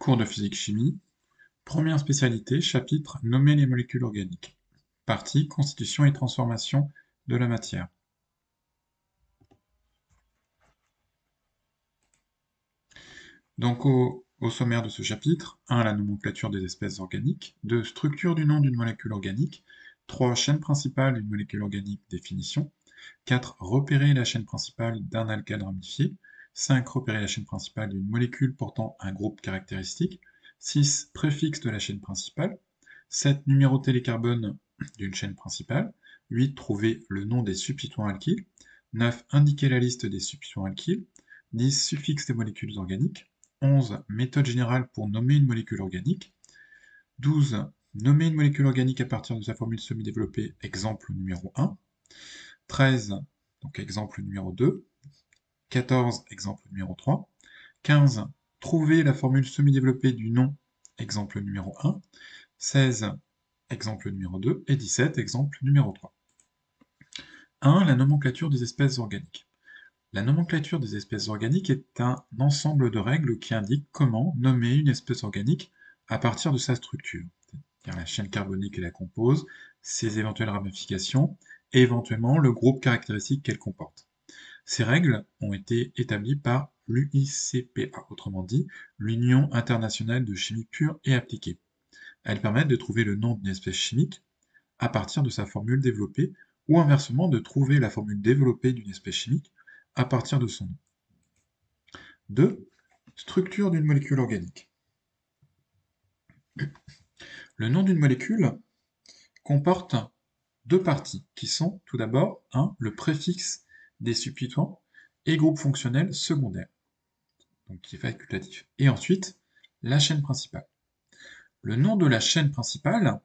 Cours de physique-chimie. Première spécialité, chapitre Nommer les molécules organiques. Partie Constitution et transformation de la matière. Donc au sommaire de ce chapitre, 1. La nomenclature des espèces organiques. 2. Structure du nom d'une molécule organique. 3. Chaîne principale d'une molécule organique, définition. 4. Repérer la chaîne principale d'un alcane ramifié. 5. Repérer la chaîne principale d'une molécule portant un groupe caractéristique. 6. Préfixe de la chaîne principale. 7. Numéroter les carbones d'une chaîne principale. 8. Trouver le nom des substituants alkyles. 9. Indiquer la liste des substituants alkyles. 10. Suffixe des molécules organiques. 11. Méthode générale pour nommer une molécule organique. 12. Nommer une molécule organique à partir de sa formule semi-développée, exemple numéro 1. 13. Donc exemple numéro 2. 14. Exemple numéro 3. 15. Trouver la formule semi-développée du nom, exemple numéro 1. 16. Exemple numéro 2. Et 17. Exemple numéro 3. 1. La nomenclature des espèces organiques. La nomenclature des espèces organiques est un ensemble de règles qui indiquent comment nommer une espèce organique à partir de sa structure, c'est-à-dire la chaîne carbonique qui la compose, ses éventuelles ramifications, et éventuellement le groupe caractéristique qu'elle comporte. Ces règles ont été établies par l'UICPA, autrement dit l'Union internationale de chimie pure et appliquée. Elles permettent de trouver le nom d'une espèce chimique à partir de sa formule développée, ou inversement de trouver la formule développée d'une espèce chimique à partir de son nom. 2. Structure d'une molécule organique. Le nom d'une molécule comporte deux parties, qui sont tout d'abord 1. Le préfixe des substituants et groupe fonctionnel secondaire, donc qui est facultatif, et ensuite la chaîne principale. Le nom de la chaîne principale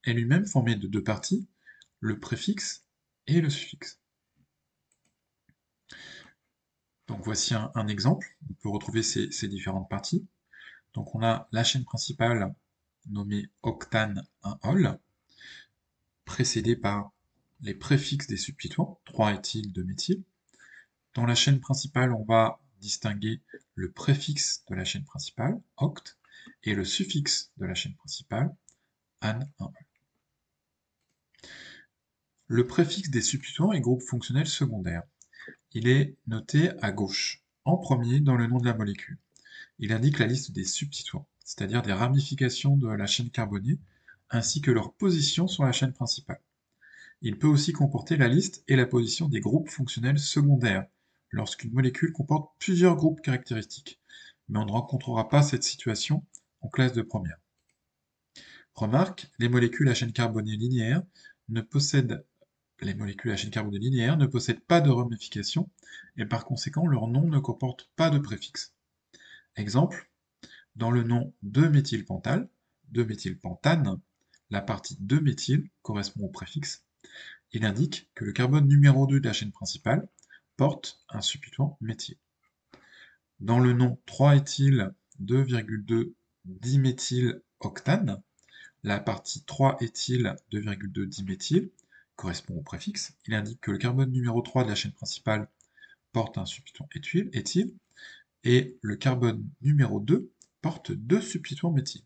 est lui-même formé de deux parties, le préfixe et le suffixe. Donc voici un exemple, on peut retrouver ces différentes parties. Donc on a la chaîne principale nommée octane 1-ol, précédée par les préfixes des substituants, 3-éthyle, 2-méthyle. Dans la chaîne principale, on va distinguer le préfixe de la chaîne principale, oct, et le suffixe de la chaîne principale, ane 1-ol. Le préfixe des substituants est groupe fonctionnel secondaire. Il est noté à gauche, en premier dans le nom de la molécule. Il indique la liste des substituants, c'est-à-dire des ramifications de la chaîne carbonée, ainsi que leur position sur la chaîne principale. Il peut aussi comporter la liste et la position des groupes fonctionnels secondaires, lorsqu'une molécule comporte plusieurs groupes caractéristiques, mais on ne rencontrera pas cette situation en classe de première. Remarque, les molécules à chaîne carbonée linéaire ne possèdent pas de ramification, et par conséquent leur nom ne comporte pas de préfixe. Exemple, dans le nom 2-méthylpental, 2-méthylpentane, la partie 2-méthyle correspond au préfixe. Il indique que le carbone numéro 2 de la chaîne principale porte un substituant méthyle. Dans le nom 3-éthyle 2,2 diméthyloctane, la partie 3-éthyle 2,2 diméthyle correspond au préfixe. Il indique que le carbone numéro 3 de la chaîne principale porte un substituant éthyle, et le carbone numéro 2 porte deux substituants méthyle.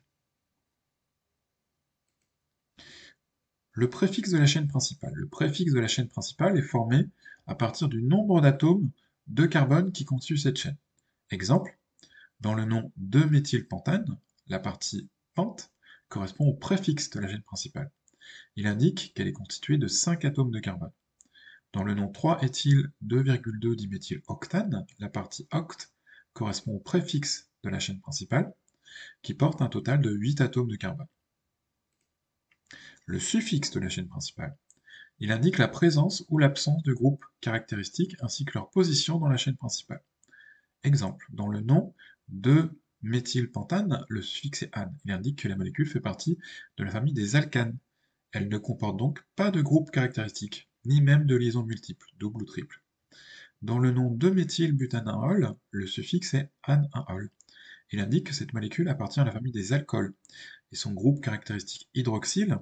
Le préfixe de la chaîne principale. Le préfixe de la chaîne principale est formé à partir du nombre d'atomes de carbone qui constituent cette chaîne. Exemple, dans le nom 2-méthylpentane, la partie pente correspond au préfixe de la chaîne principale. Il indique qu'elle est constituée de 5 atomes de carbone. Dans le nom 3-éthyle 2,2 diméthyloctane, la partie oct correspond au préfixe de la chaîne principale, qui porte un total de 8 atomes de carbone. Le suffixe de la chaîne principale. Il indique la présence ou l'absence de groupes caractéristiques ainsi que leur position dans la chaîne principale. Exemple, dans le nom de méthylpentane, le suffixe est ane. Il indique que la molécule fait partie de la famille des alcanes. Elle ne comporte donc pas de groupe caractéristique, ni même de liaison multiple, double ou triple. Dans le nom de méthylbutanol, le suffixe est ane-1-ol. Il indique que cette molécule appartient à la famille des alcools, et son groupe caractéristique hydroxyle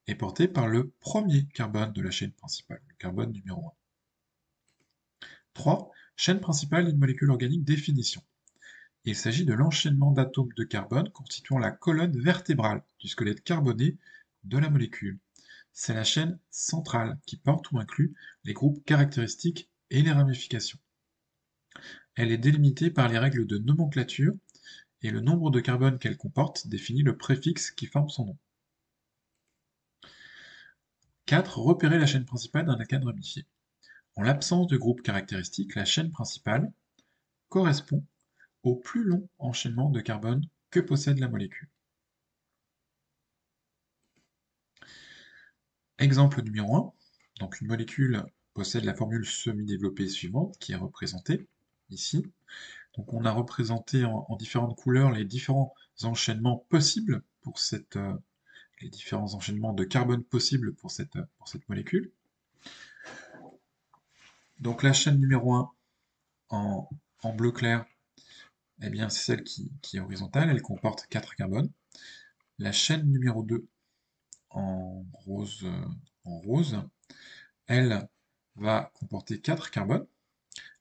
est porté par le premier carbone de la chaîne principale, le carbone numéro 1. 3. Chaîne principale d'une molécule organique, définition. Il s'agit de l'enchaînement d'atomes de carbone constituant la colonne vertébrale du squelette carboné de la molécule. C'est la chaîne centrale qui porte ou inclut les groupes caractéristiques et les ramifications. Elle est délimitée par les règles de nomenclature et le nombre de carbone qu'elle comporte définit le préfixe qui forme son nom. 4. Repérer la chaîne principale d'un alcane ramifié. En l'absence de groupe caractéristique, la chaîne principale correspond au plus long enchaînement de carbone que possède la molécule. Exemple numéro 1. Donc une molécule possède la formule semi-développée suivante qui est représentée ici. Donc on a représenté en différentes couleurs les différents enchaînements possibles pour les différents enchaînements de carbone possibles pour cette molécule. Donc la chaîne numéro 1 en bleu clair, eh bien c'est celle qui est horizontale, elle comporte 4 carbones. La chaîne numéro 2 en rose, elle va comporter 4 carbones.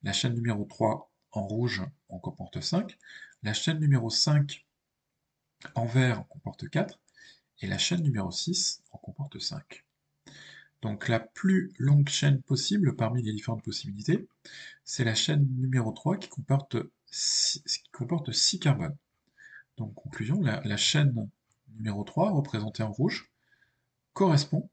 La chaîne numéro 3 en rouge en comporte 5. La chaîne numéro 5 en vert en comporte 4. Et la chaîne numéro 6 en comporte 5. Donc la plus longue chaîne possible parmi les différentes possibilités, c'est la chaîne numéro 3 qui comporte 6 carbones. Donc conclusion, la chaîne numéro 3, représentée en rouge, correspond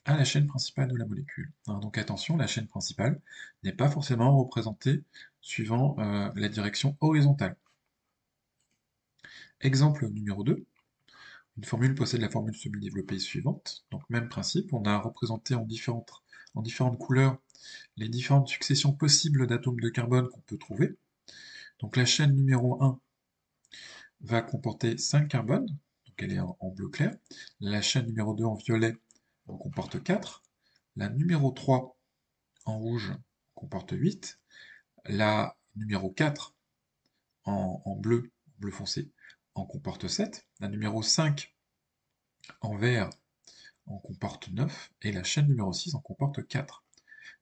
à la chaîne principale de la molécule. Donc attention, la chaîne principale n'est pas forcément représentée suivant la direction horizontale. Exemple numéro 2. Une formule possède la formule semi-développée suivante. Donc même principe, on a représenté en différentes couleurs les différentes successions possibles d'atomes de carbone qu'on peut trouver. Donc la chaîne numéro 1 va comporter 5 carbones, donc elle est en bleu clair. La chaîne numéro 2 en violet en comporte 4. La numéro 3 en rouge comporte 8. La numéro 4 en bleu foncé en comporte 7. La numéro 5 en vert en comporte 9. Et la chaîne numéro 6 en comporte 4.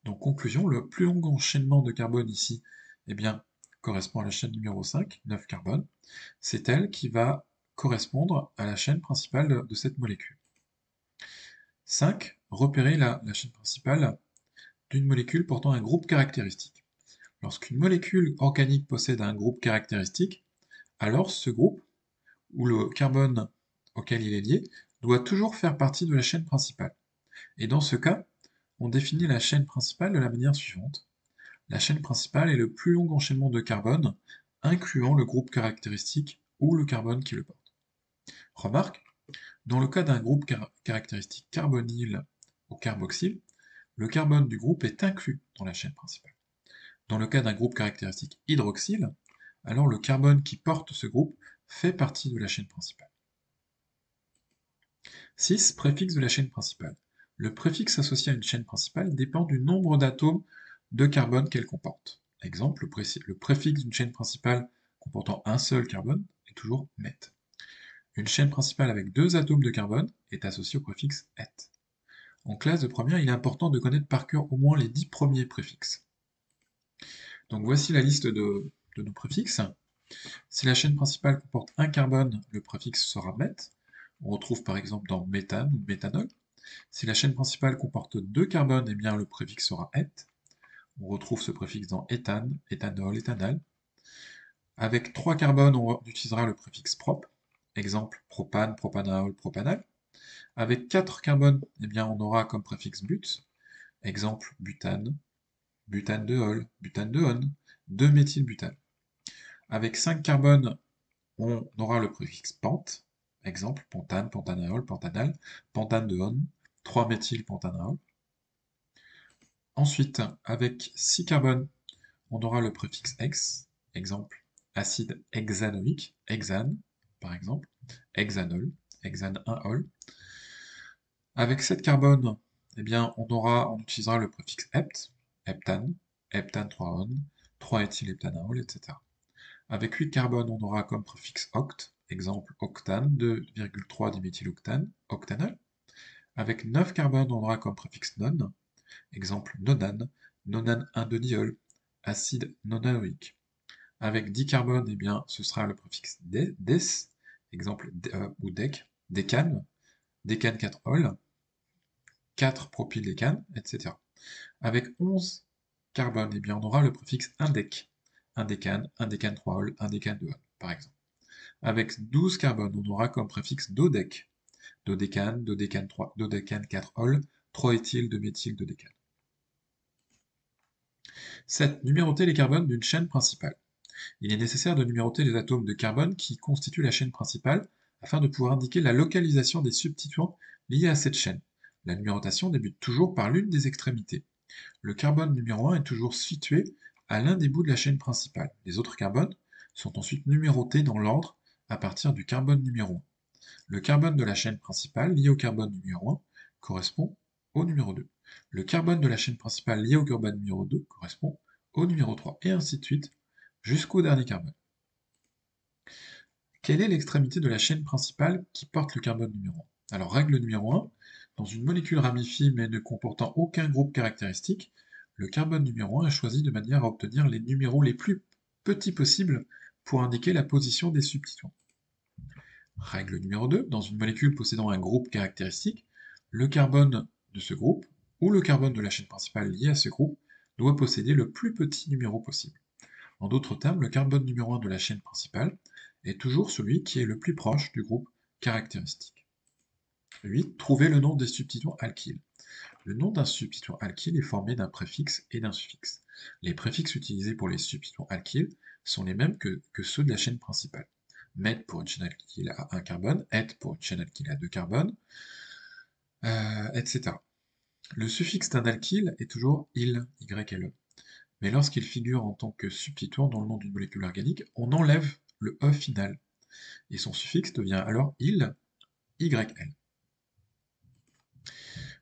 Donc conclusion, le plus long enchaînement de carbone ici, eh bien, correspond à la chaîne numéro 5, 9 carbone. C'est elle qui va correspondre à la chaîne principale de cette molécule. 5. Repérer la chaîne principale d'une molécule portant un groupe caractéristique. Lorsqu'une molécule organique possède un groupe caractéristique, alors ce groupe, ou le carbone auquel il est lié, doit toujours faire partie de la chaîne principale. Et dans ce cas, on définit la chaîne principale de la manière suivante. La chaîne principale est le plus long enchaînement de carbone, incluant le groupe caractéristique ou le carbone qui le porte. Remarque, dans le cas d'un groupe caractéristique carbonyle ou carboxyle, le carbone du groupe est inclus dans la chaîne principale. Dans le cas d'un groupe caractéristique hydroxyle, alors le carbone qui porte ce groupe fait partie de la chaîne principale. 6. Préfixe de la chaîne principale. Le préfixe associé à une chaîne principale dépend du nombre d'atomes de carbone qu'elle comporte. Exemple, le préfixe d'une chaîne principale comportant un seul carbone est toujours met. Une chaîne principale avec 2 atomes de carbone est associée au préfixe et. En classe de première, il est important de connaître par cœur au moins les 10 premiers préfixes. Donc voici la liste de nos préfixes. Si la chaîne principale comporte un carbone, le préfixe sera met. On retrouve par exemple dans méthane ou méthanol. Si la chaîne principale comporte 2 carbones, eh bien le préfixe sera et. On retrouve ce préfixe dans éthane, éthanol, éthanal. Avec 3 carbones, on utilisera le préfixe prop. Exemple propane, propanol, propanal. Avec 4 carbones, eh bien on aura comme préfixe but. Exemple butane, butane de ol, butane de on, 2-méthylbutane. Avec 5 carbones, on aura le préfixe pente. Exemple pentane, pentanal, pentanal, pentane de on, 3-méthylpentanal. Ensuite, avec 6 carbones, on aura le préfixe ex. Exemple acide hexanoïque, hexane par exemple, hexanol, hexane 1-ol. Avec 7 carbones, eh bien, on utilisera le préfixe hept, heptane, heptane 3-on, 3-éthylheptanol, etc. Avec 8 carbones, on aura comme préfixe oct, exemple octane, 2,3 diméthyloctane, octanol. Avec 9 carbones, on aura comme préfixe non, exemple nonane, nonane 1,2-diol, acide nonanoïque. Avec dicarbones, eh bien, ce sera le préfixe des, exemple, ou dec, décane, décane 4-ol, 4 propyldécane, etc. Avec 11 carbones, eh bien, on aura le préfixe indec, indécane, indécane 3-ol, indécane 2-ol, par exemple. Avec 12 carbones, on aura comme préfixe dodec, dodécane, dodécane 3, dodécane 4-ol, 3-éthyl, 2-méthyl, dodécane. 7. Numéroter les carbones d'une chaîne principale. Il est nécessaire de numéroter les atomes de carbone qui constituent la chaîne principale afin de pouvoir indiquer la localisation des substituants liés à cette chaîne. La numérotation débute toujours par l'une des extrémités. Le carbone numéro 1 est toujours situé à l'un des bouts de la chaîne principale. Les autres carbones sont ensuite numérotés dans l'ordre à partir du carbone numéro 1. Le carbone de la chaîne principale lié au carbone numéro 1 correspond au numéro 2. Le carbone de la chaîne principale lié au carbone numéro 2 correspond au numéro 3, et ainsi de suite, jusqu'au dernier carbone. Quelle est l'extrémité de la chaîne principale qui porte le carbone numéro 1? Alors, règle numéro 1, dans une molécule ramifiée mais ne comportant aucun groupe caractéristique, le carbone numéro 1 est choisi de manière à obtenir les numéros les plus petits possibles pour indiquer la position des substituants. Règle numéro 2, dans une molécule possédant un groupe caractéristique, le carbone de ce groupe, ou le carbone de la chaîne principale lié à ce groupe, doit posséder le plus petit numéro possible. En d'autres termes, le carbone numéro 1 de la chaîne principale est toujours celui qui est le plus proche du groupe caractéristique. 8. Trouver le nom des substituants alkyles. Le nom d'un substituant alkyle est formé d'un préfixe et d'un suffixe. Les préfixes utilisés pour les substituants alkyles sont les mêmes que ceux de la chaîne principale. Met pour une chaîne alkyle à 1 carbone, et pour une chaîne alkyle à 2 carbones, etc. Le suffixe d'un alkyle est toujours il, YLE. Mais lorsqu'il figure en tant que substituant dans le nom d'une molécule organique, on enlève le E final, et son suffixe devient alors il, YL.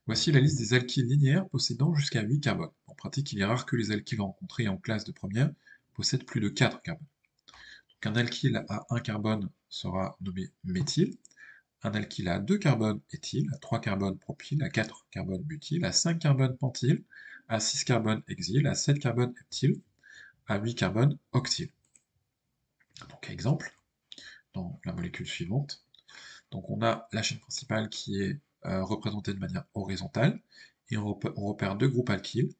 Voici la liste des alkyles linéaires possédant jusqu'à 8 carbones. En pratique, il est rare que les alkyles rencontrés en classe de première possèdent plus de 4 carbones. Donc un alkyle à 1 carbone sera nommé méthyle, un alkyle à 2 carbones éthyle, à 3 carbones propyle, à 4 carbones butyle, à 5 carbones pentyle, à 6 carbones hexyle, à 7 carbones heptyle, à 8 carbones oxyle. Donc exemple, dans la molécule suivante, donc on a la chaîne principale qui est représentée de manière horizontale, et on repère deux groupes alkyles,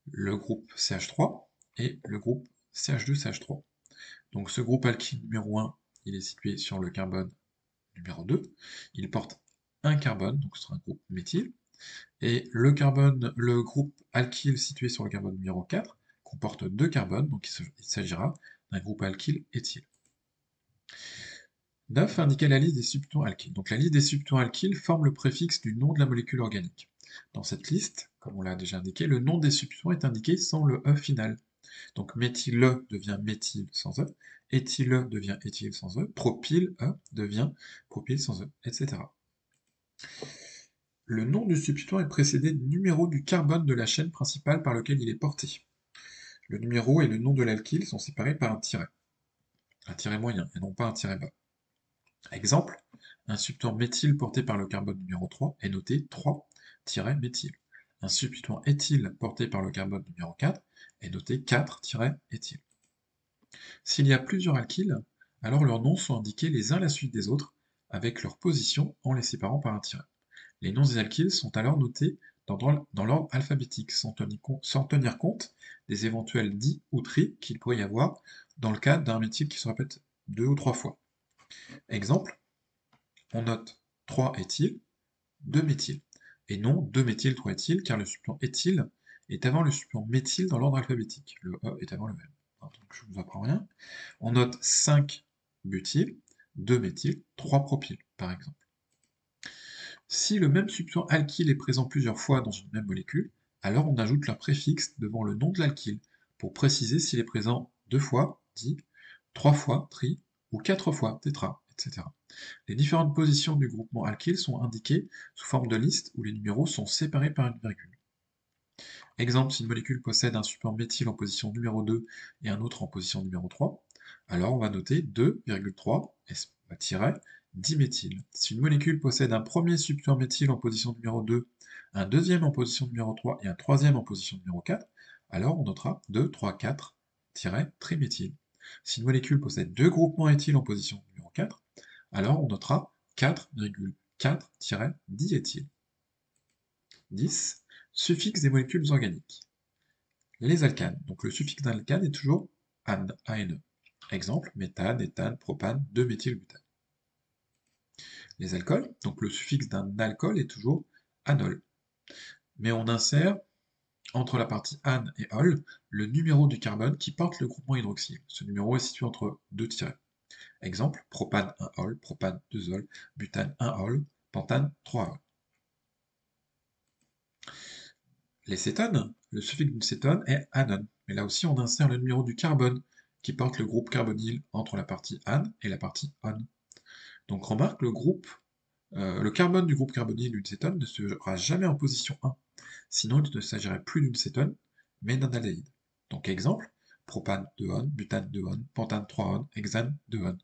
le groupe CH3 et le groupe CH2CH3. Donc ce groupe alkyle numéro 1, il est situé sur le carbone numéro 2, il porte un carbone, donc ce sera un groupe méthyle, et le groupe alkyle situé sur le carbone numéro 4 comporte deux carbones, donc il s'agira d'un groupe alkyle éthyle. 9. Indiquer la liste des substituants alkyles. Donc la liste des substituants alkyles forme le préfixe du nom de la molécule organique. Dans cette liste, comme on l'a déjà indiqué, le nom des substituants est indiqué sans le E final. Donc méthyle devient méthyle sans E, éthyle devient éthyle sans E, propyle devient propyle sans E, etc. Le nom du substituant est précédé du numéro du carbone de la chaîne principale par lequel il est porté. Le numéro et le nom de l'alkyle sont séparés par un tiret moyen, et non pas un tiret bas. Exemple, un substituant méthyle porté par le carbone numéro 3 est noté 3-méthyle. Un substituant éthyle porté par le carbone numéro 4 est noté 4-éthyle. S'il y a plusieurs alkyles, alors leurs noms sont indiqués les uns à la suite des autres, avec leur position en les séparant par un tiret. Les noms des alkyles sont alors notés dans l'ordre alphabétique, sans tenir compte des éventuels dits ou tri qu'il pourrait y avoir dans le cas d'un méthyle qui se répète 2 ou 3 fois. Exemple, on note 3-éthyle, 2-méthyle, et non 2-méthyle, 3-éthyle, car le substituant éthyle est avant le substituant méthyle dans l'ordre alphabétique. Le E est avant le M. Donc je ne vous apprends rien. On note 5-butyl, 2-méthyle, 3-propyle, par exemple. Si le même substituant alkyle est présent plusieurs fois dans une même molécule, alors on ajoute leur préfixe devant le nom de l'alkyle, pour préciser s'il est présent 2 fois, di, 3 fois, tri, ou 4 fois, tétra, etc. Les différentes positions du groupement alkyle sont indiquées sous forme de liste où les numéros sont séparés par une virgule. Exemple, si une molécule possède un substituant méthyle en position numéro 2 et un autre en position numéro 3, alors on va noter 2,3 diméthyle. Si une molécule possède un premier substituant méthyle en position numéro 2, un deuxième en position numéro 3 et un troisième en position numéro 4, alors on notera 2, 3, 4 triméthyle. Si une molécule possède deux groupements éthyles en position numéro 4, alors on notera 4,4-10-éthyle. 10. Suffixe des molécules organiques. Les alcanes. Donc le suffixe d'un alcane est toujours ane, ane. Exemple, méthane, éthane, propane, 2-méthylbutane. Les alcools. Donc le suffixe d'un alcool est toujours anol. Mais on insère entre la partie ane et ol le numéro du carbone qui porte le groupement hydroxyle. Ce numéro est situé entre deux tirets. Exemple, propane 1-ol, propane 2-ol, butane 1-ol, pentane 3-ol. Les cétones, le suffixe d'une cétone est anone, mais là aussi on insère le numéro du carbone qui porte le groupe carbonyle entre la partie ane et la partie on. Donc remarque, le carbone du groupe carbonyle d'une cétone ne sera jamais en position 1, sinon il ne s'agirait plus d'une cétone, mais d'un aldéhyde. Donc exemple, propane 2-on, butane 2-on, pentane 3-on, hexane 2-on.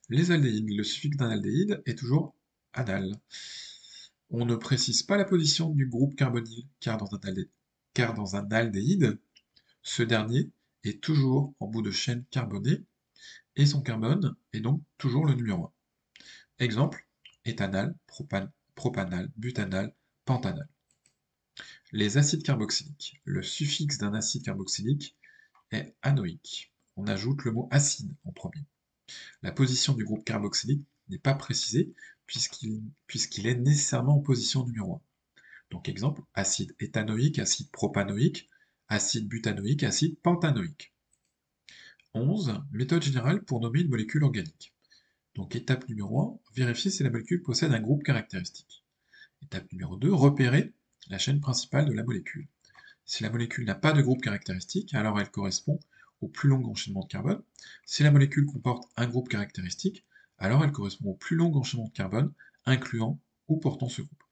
Les aldéhydes, le suffixe d'un aldéhyde est toujours anal. On ne précise pas la position du groupe carbonyle, car dans un aldéhyde, ce dernier est toujours en bout de chaîne carbonée, et son carbone est donc toujours le numéro 1. Exemple, éthanal, propanal, butanal, pentanal. Les acides carboxyliques. Le suffixe d'un acide carboxylique est anoïque. On ajoute le mot acide en premier. La position du groupe carboxylique n'est pas précisée puisqu'il est nécessairement en position numéro 1. Donc exemple, acide éthanoïque, acide propanoïque, acide butanoïque, acide pentanoïque. 11. Méthode générale pour nommer une molécule organique. Donc étape numéro 1, vérifier si la molécule possède un groupe caractéristique. Étape numéro 2, repérer la chaîne principale de la molécule. Si la molécule n'a pas de groupe caractéristique, alors elle correspond au plus long enchaînement de carbone. Si la molécule comporte un groupe caractéristique, alors elle correspond au plus long enchaînement de carbone, incluant ou portant ce groupe.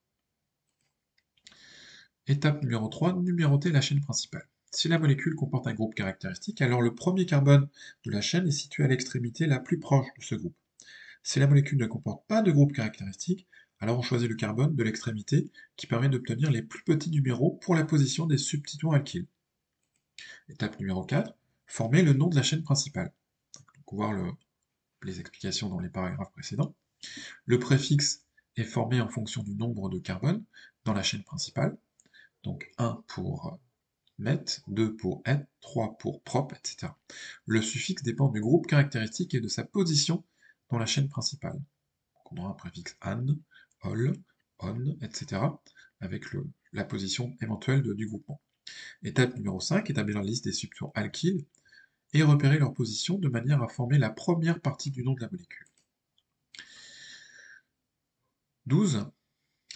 Étape numéro 3, numéroter la chaîne principale. Si la molécule comporte un groupe caractéristique, alors le premier carbone de la chaîne est situé à l'extrémité la plus proche de ce groupe. Si la molécule ne comporte pas de groupe caractéristique, alors on choisit le carbone de l'extrémité qui permet d'obtenir les plus petits numéros pour la position des substituants alkyles. Étape numéro 4, former le nom de la chaîne principale. On va voir les explications dans les paragraphes précédents. Le préfixe est formé en fonction du nombre de carbone dans la chaîne principale. Donc 1 pour met, 2 pour et, 3 pour prop, etc. Le suffixe dépend du groupe caractéristique et de sa position dans la chaîne principale. Donc on aura un préfixe an, ol, on, etc. avec la position éventuelle du groupement. Étape numéro 5, établir la liste des substituants alkyles et repérer leur position de manière à former la première partie du nom de la molécule. 12.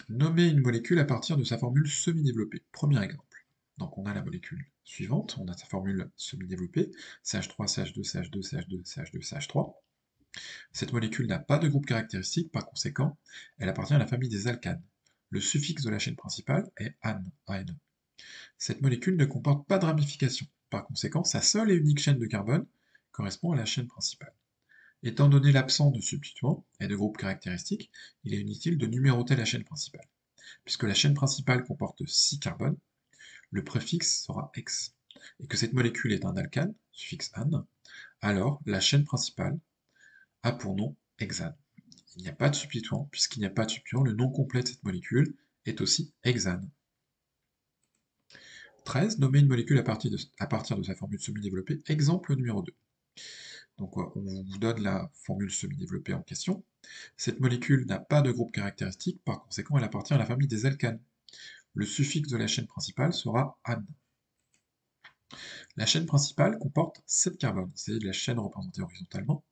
Nommer une molécule à partir de sa formule semi-développée. Premier exemple. Donc on a la molécule suivante, on a sa formule semi-développée, CH3, CH2, CH2, CH2, CH2, CH3. Cette molécule n'a pas de groupe caractéristique, par conséquent, elle appartient à la famille des alcanes. Le suffixe de la chaîne principale est an, AN. Cette molécule ne comporte pas de ramification, par conséquent, sa seule et unique chaîne de carbone correspond à la chaîne principale. Étant donné l'absence de substituants et de groupes caractéristiques, il est inutile de numéroter la chaîne principale. Puisque la chaîne principale comporte 6 carbones, le préfixe sera X. Et que cette molécule est un alcane, suffixe an, alors la chaîne principale a pour nom hexane. Il n'y a pas de substituant, puisqu'il n'y a pas de substituant, le nom complet de cette molécule est aussi hexane. 13. Nommer une molécule à partir de sa formule semi-développée. Exemple numéro 2. Donc on vous donne la formule semi-développée en question. Cette molécule n'a pas de groupe caractéristique, par conséquent elle appartient à la famille des alcanes. Le suffixe de la chaîne principale sera an. La chaîne principale comporte 7 carbones, il s'agit de la chaîne représentée horizontalement.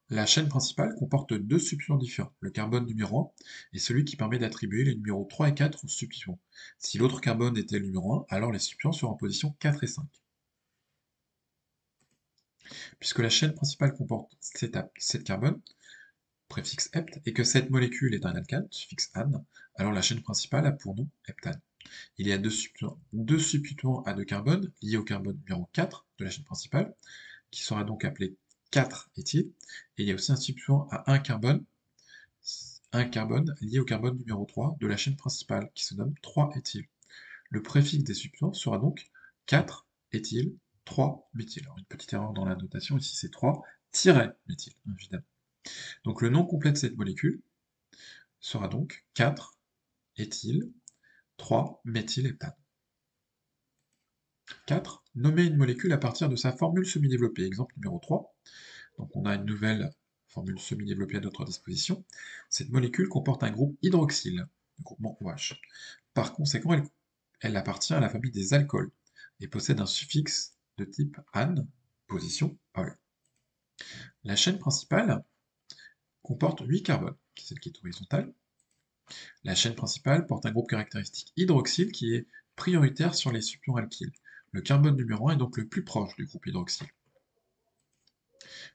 La chaîne principale comporte deux substituants différents, le carbone numéro 1 et celui qui permet d'attribuer les numéros 3 et 4 aux substituants. Si l'autre carbone était le numéro 1, alors les substituants seront en position 4 et 5. Puisque la chaîne principale comporte 7 carbones, préfixe hept, et que cette molécule est un alcane, suffixe an, alors la chaîne principale a pour nom heptane. Il y a deux substituants à 2 carbones liés au carbone numéro 4 de la chaîne principale, qui sera donc appelé 4-éthyle, et il y a aussi un substituant à un carbone lié au carbone numéro 3 de la chaîne principale, qui se nomme 3-éthyle. Le préfixe des substituants sera donc 4-éthyle 3-méthyl. Alors, une petite erreur dans la notation, ici c'est 3-méthyl, évidemment. Donc le nom complet de cette molécule sera donc 4-éthyl, 3-méthylheptane. 4. Nommer une molécule à partir de sa formule semi-développée. Exemple numéro 3. Donc on a une nouvelle formule semi-développée à notre disposition. Cette molécule comporte un groupe hydroxyle, le groupement OH. Par conséquent, elle appartient à la famille des alcools et possède un suffixe de type ane, position ol. La chaîne principale comporte 8 carbones, c'est celle qui est horizontale. La chaîne principale porte un groupe caractéristique hydroxyle qui est prioritaire sur les substituants alkyles. Le carbone numéro 1 est donc le plus proche du groupe hydroxyle.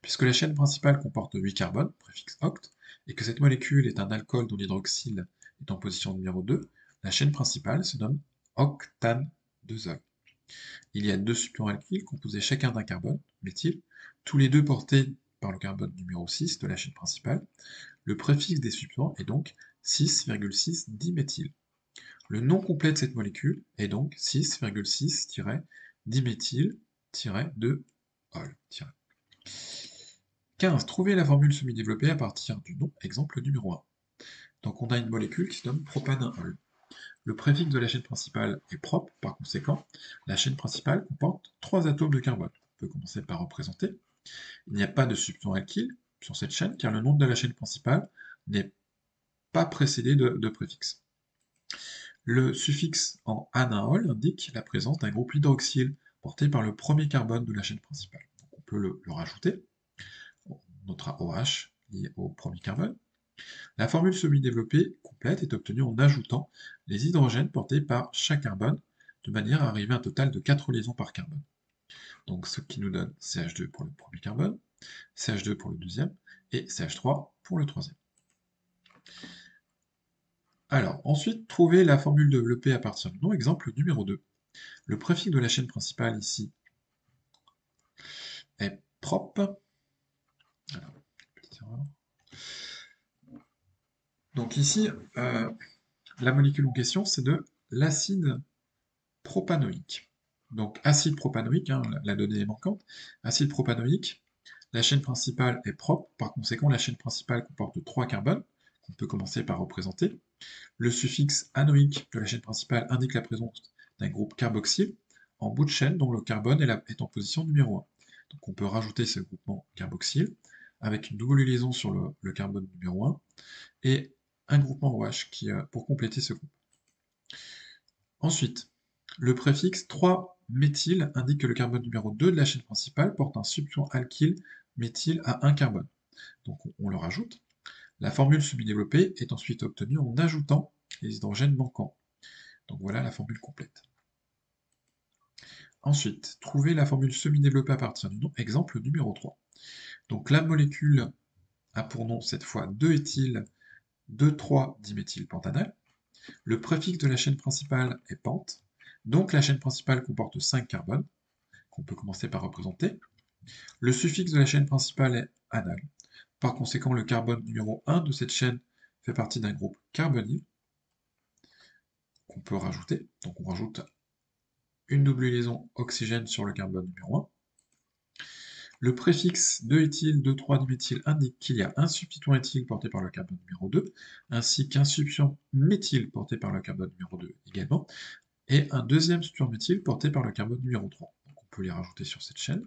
Puisque la chaîne principale comporte 8 carbones, préfixe oct, et que cette molécule est un alcool dont l'hydroxyle est en position numéro 2, la chaîne principale se nomme octane 2-ol. Il y a deux substituants alkyles composés chacun d'un carbone, méthyle, tous les deux portés par le carbone numéro 6 de la chaîne principale. Le préfixe des substituants est donc 6,6-diméthyle. Le nom complet de cette molécule est donc 6,6-diméthyl-2-ol. 15. Trouver la formule semi-développée à partir du nom, exemple numéro 1. Donc on a une molécule qui se nomme propanol. Le préfixe de la chaîne principale est prop, par conséquent, la chaîne principale comporte 3 atomes de carbone. On peut commencer par représenter. Il n'y a pas de substituant alkyle sur cette chaîne, car le nom de la chaîne principale n'est pas précédé de préfixe. Le suffixe en anaol indique la présence d'un groupe hydroxyle porté par le premier carbone de la chaîne principale. Donc on peut le rajouter. On notera OH lié au premier carbone. La formule semi-développée complète est obtenue en ajoutant les hydrogènes portés par chaque carbone, de manière à arriver à un total de 4 liaisons par carbone. Donc ce qui nous donne CH2 pour le premier carbone, CH2 pour le deuxième, et CH3 pour le troisième. Alors, ensuite, trouver la formule développée à partir du nom, exemple numéro 2. Le préfixe de la chaîne principale ici est prop. Alors, petite erreur. Donc ici, la molécule en question, c'est de l'acide propanoïque. Donc acide propanoïque, hein, la donnée est manquante. Acide propanoïque, la chaîne principale est propre, par conséquent la chaîne principale comporte 3 carbones, qu'on peut commencer par représenter. Le suffixe anoïque de la chaîne principale indique la présence d'un groupe carboxyle en bout de chaîne dont le carbone est en position numéro 1. Donc on peut rajouter ce groupement carboxyle avec une double liaison sur le carbone numéro 1 et un groupement OH pour compléter ce groupe. Ensuite, le préfixe 3-méthyle indique que le carbone numéro 2 de la chaîne principale porte un substituant alkyle méthyle à 1 carbone. Donc on le rajoute. La formule semi-développée est ensuite obtenue en ajoutant les hydrogènes manquants. Donc voilà la formule complète. Ensuite, trouver la formule semi-développée à partir du nom, exemple numéro 3. Donc la molécule a pour nom cette fois 2-éthyl 2,3-diméthylpentanal. Le préfixe de la chaîne principale est pente, donc la chaîne principale comporte 5 carbones, qu'on peut commencer par représenter. Le suffixe de la chaîne principale est anal. Par conséquent, le carbone numéro 1 de cette chaîne fait partie d'un groupe carbonyle, qu'on peut rajouter. Donc on rajoute une double liaison oxygène sur le carbone numéro 1. Le préfixe 2-éthyl 2,3-diméthyl indique qu'il y a un substituant éthyle porté par le carbone numéro 2, ainsi qu'un substituant méthyle porté par le carbone numéro 2 également, et un deuxième substituant méthyle porté par le carbone numéro 3. Donc on peut les rajouter sur cette chaîne.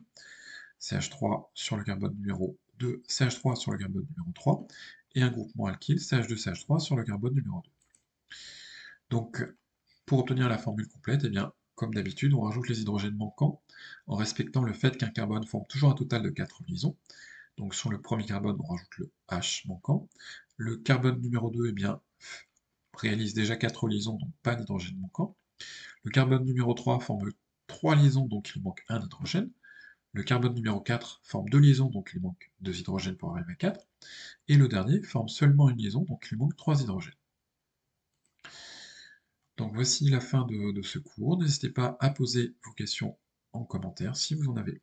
CH3 sur le carbone numéro 2, CH3 sur le carbone numéro 3, et un groupement alkyle, CH2CH3 sur le carbone numéro 2. Donc, pour obtenir la formule complète, eh bien, comme d'habitude, on rajoute les hydrogènes manquants en respectant le fait qu'un carbone forme toujours un total de 4 liaisons. Donc sur le premier carbone, on rajoute le H manquant. Le carbone numéro 2 eh bien, réalise déjà 4 liaisons, donc pas d'hydrogène manquant. Le carbone numéro 3 forme 3 liaisons, donc il manque un hydrogène. Le carbone numéro 4 forme 2 liaisons, donc il manque 2 hydrogènes pour arriver à 4. Et le dernier forme seulement une liaison, donc il manque 3 hydrogènes. Donc voici la fin de ce cours. N'hésitez pas à poser vos questions en commentaire si vous en avez.